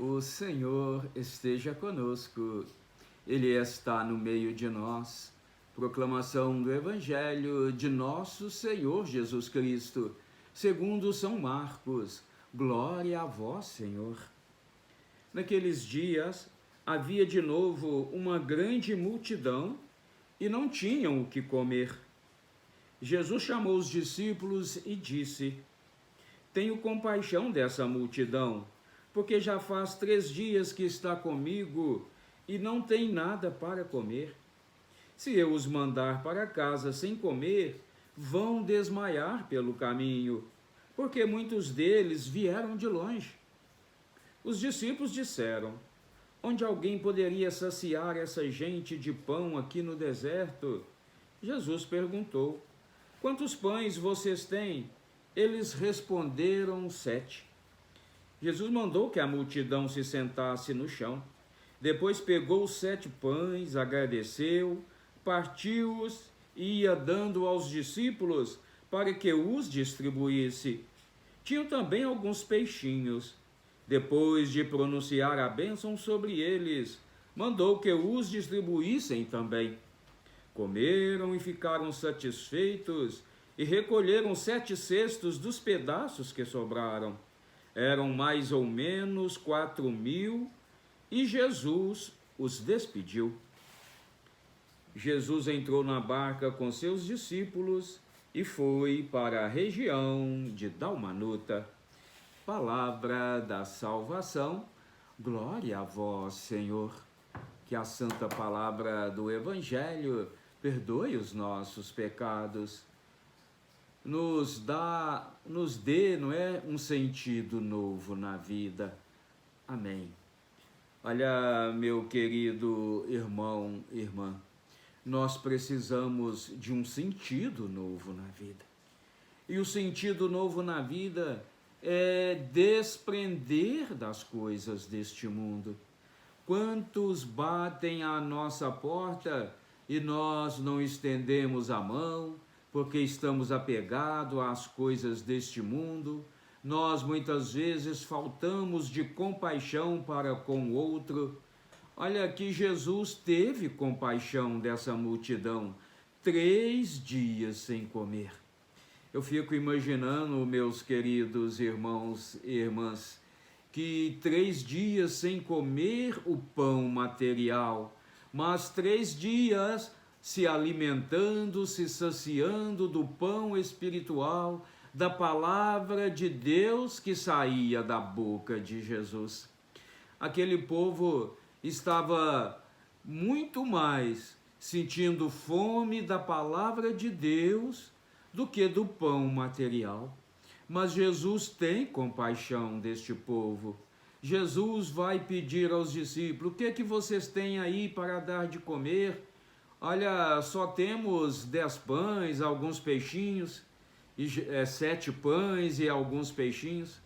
O Senhor esteja conosco, Ele está no meio de nós. Proclamação do Evangelho de nosso Senhor Jesus Cristo, segundo São Marcos. Glória a vós, Senhor. Naqueles dias, havia de novo uma grande multidão e não tinham o que comer. Jesus chamou os discípulos e disse: Tenho compaixão dessa multidão, porque já faz 3 dias que está comigo e não tem nada para comer. Se eu os mandar para casa sem comer, vão desmaiar pelo caminho, porque muitos deles vieram de longe. Os discípulos disseram: Onde alguém poderia saciar essa gente de pão aqui no deserto? Jesus perguntou: Quantos pães vocês têm? Eles responderam: 7. Jesus mandou que a multidão se sentasse no chão. Depois pegou os 7 pães, agradeceu, partiu-os e ia dando aos discípulos para que os distribuísse. Tinham também alguns peixinhos. Depois de pronunciar a bênção sobre eles, mandou que os distribuíssem também. Comeram e ficaram satisfeitos e recolheram 7 cestos dos pedaços que sobraram. Eram mais ou menos 4.000 e Jesus os despediu. Jesus entrou na barca com seus discípulos e foi para a região de Dalmanuta. Palavra da salvação, glória a vós, Senhor. Que a santa palavra do Evangelho perdoe os nossos pecados, nos dê, um sentido novo na vida. Amém. Olha, meu querido irmão, irmã, nós precisamos de um sentido novo na vida. E o sentido novo na vida é desprender das coisas deste mundo. Quantos batem à nossa porta e nós não estendemos a mão, porque estamos apegados às coisas deste mundo? Nós muitas vezes faltamos de compaixão para com o outro. Olha que Jesus teve compaixão dessa multidão, 3 dias sem comer. Eu fico imaginando, meus queridos irmãos e irmãs, que 3 dias sem comer o pão material, mas 3 dias se alimentando, se saciando do pão espiritual, da palavra de Deus que saía da boca de Jesus. Aquele povo estava muito mais sentindo fome da palavra de Deus do que do pão material. Mas Jesus tem compaixão deste povo. Jesus vai pedir aos discípulos: o que é que vocês têm aí para dar de comer? Olha, só temos 10 pães, alguns peixinhos, 7 pães e alguns peixinhos.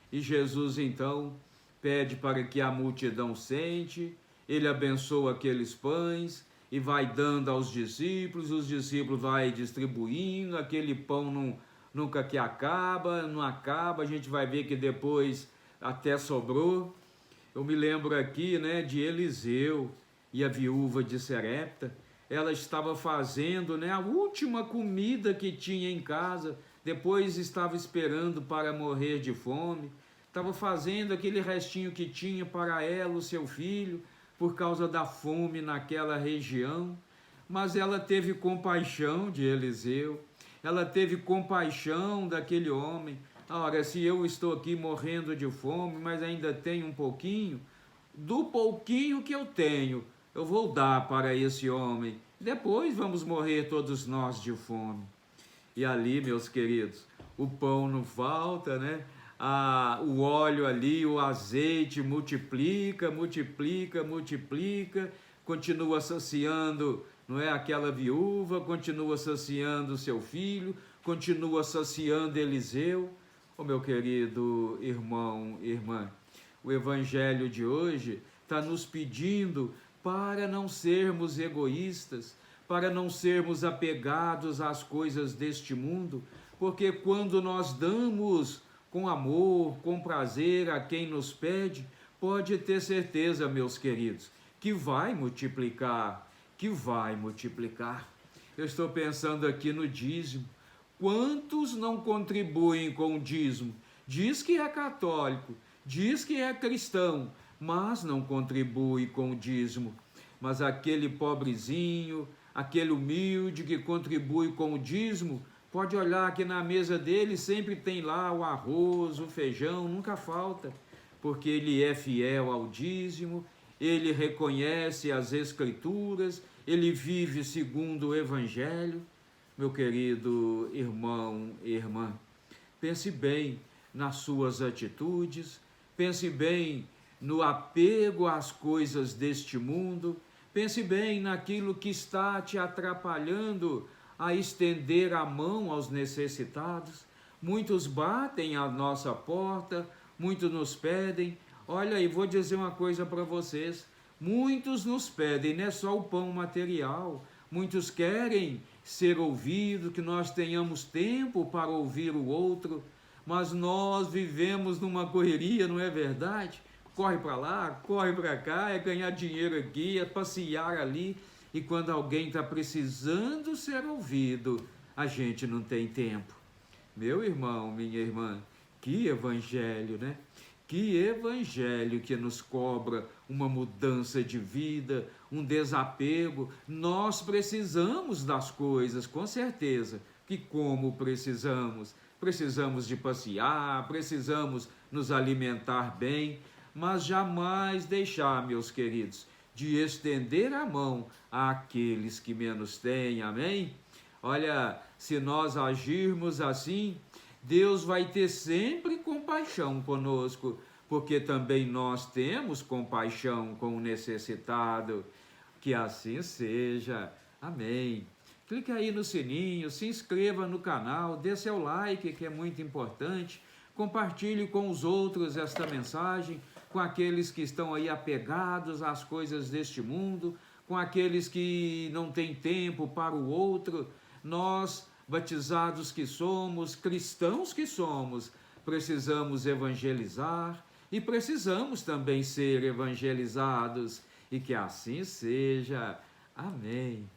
E Jesus então pede para que a multidão sente, ele abençoa aqueles pães e vai dando aos discípulos, os discípulos vai distribuindo, aquele pão nunca que acaba, não acaba, a gente vai ver que depois até sobrou. Eu me lembro aqui, de Eliseu e a viúva de Serepta. Ela estava fazendo, a última comida que tinha em casa, depois estava esperando para morrer de fome, estava fazendo aquele restinho que tinha para ela, o seu filho, por causa da fome naquela região. Mas ela teve compaixão de Eliseu, ela teve compaixão daquele homem. Ora, se eu estou aqui morrendo de fome, mas ainda tenho um pouquinho, do pouquinho que eu tenho, eu vou dar para esse homem. Depois vamos morrer todos nós de fome. E ali, meus queridos, o pão não falta, o óleo ali, o azeite multiplica, continua saciando, aquela viúva, continua saciando seu filho, continua saciando Eliseu. Meu querido irmão, irmã, o Evangelho de hoje está nos pedindo para não sermos egoístas, para não sermos apegados às coisas deste mundo, porque quando nós damos com amor, com prazer a quem nos pede, pode ter certeza, meus queridos, que vai multiplicar, que vai multiplicar. Eu estou pensando aqui no dízimo. Quantos não contribuem com o dízimo? Diz que é católico, diz que é cristão, mas não contribui com o dízimo. Mas aquele pobrezinho, aquele humilde que contribui com o dízimo, pode olhar que na mesa dele sempre tem lá o arroz, o feijão, nunca falta, porque ele é fiel ao dízimo, ele reconhece as Escrituras, ele vive segundo o Evangelho. Meu querido irmão e irmã, pense bem nas suas atitudes, pense bem no apego às coisas deste mundo, pense bem naquilo que está te atrapalhando a estender a mão aos necessitados. Muitos batem à nossa porta, muitos nos pedem. Olha, e vou dizer uma coisa para vocês, muitos nos pedem, não é só o pão material, muitos querem ser ouvidos, que nós tenhamos tempo para ouvir o outro, mas nós vivemos numa correria, não é verdade? Corre para lá, corre para cá, é ganhar dinheiro aqui, é passear ali, e quando alguém está precisando ser ouvido, a gente não tem tempo. Meu irmão, minha irmã, que evangelho, né? Que evangelho que nos cobra uma mudança de vida, um desapego. Nós precisamos das coisas, com certeza. Que como precisamos? Precisamos de passear, precisamos nos alimentar bem, mas jamais deixar, meus queridos, de estender a mão àqueles que menos têm, amém? Olha, se nós agirmos assim, Deus vai ter sempre compaixão conosco, porque também nós temos compaixão com o necessitado. Que assim seja. Amém. Clique aí no sininho, se inscreva no canal, dê seu like, que é muito importante. Compartilhe com os outros esta mensagem, com aqueles que estão aí apegados às coisas deste mundo, com aqueles que não têm tempo para o outro. Nós, batizados que somos, cristãos que somos, precisamos evangelizar e precisamos também ser evangelizados. E que assim seja. Amém.